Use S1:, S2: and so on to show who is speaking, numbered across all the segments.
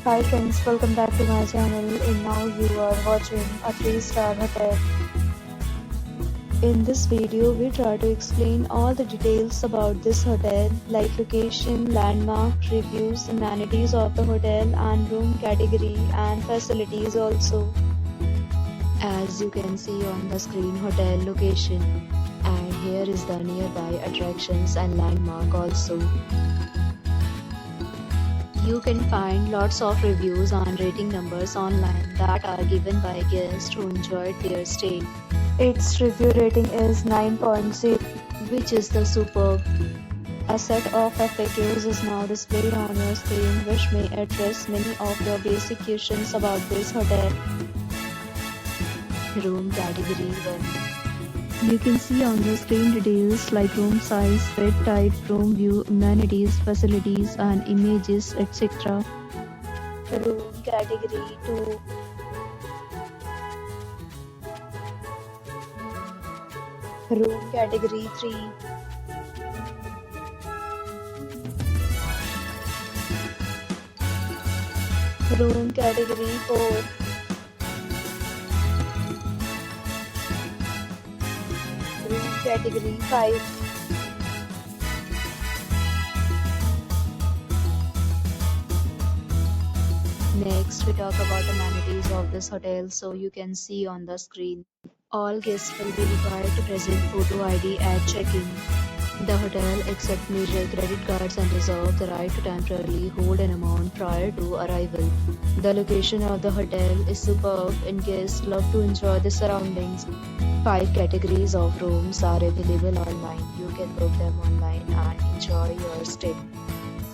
S1: Hi friends, welcome back to my channel and now you are watching a 3-star hotel. In this video, we try to explain all the details about this hotel like location, landmark, reviews, amenities of the hotel and room category and facilities also. As you can see on the screen, hotel location, and here is the nearby attractions and landmark also. You can find lots of reviews and rating numbers online that are given by guests who enjoyed their stay. Its review rating is 9.0, which is the superb. A set of FAQs is now displayed on your screen which may address many of your basic questions about this hotel. Room category 1. You can see on the screen details like room size, bed type, room view, amenities, facilities and images, etc. Room category 2. Room category 3. Room category 4. Room category 5. Next, we talk about amenities of this hotel, so you can see on the screen. All guests will be required to present photo ID at check-in. The hotel accepts major credit cards and reserves the right to temporarily hold an amount prior to arrival. The location of the hotel is superb and guests love to enjoy the surroundings. 5 categories of rooms are available online. You can book them online and enjoy your stay.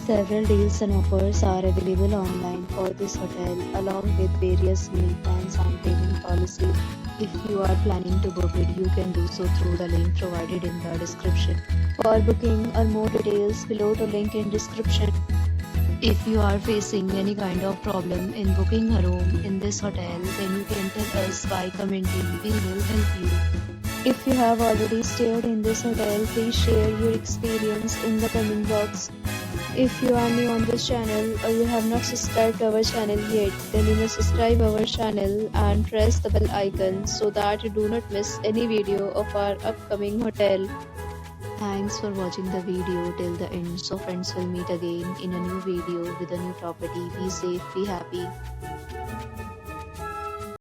S1: Several deals and offers are available online for this hotel along with various meal plans and payment policies. If you are planning to book it, you can do so through the link provided in the description. For booking or more details, below the link in description. If you are facing any kind of problem in booking a room in this hotel, then you can tell us by commenting. We will help you. If you have already stayed in this hotel, please share your experience in the comment box. If you are new on this channel or you have not subscribed to our channel yet, then you must subscribe our channel and press the bell icon so that you do not miss any video of our upcoming hotel. Thanks for watching the video till the end. So friends, will meet again in a new video with a new property. Be safe, be happy.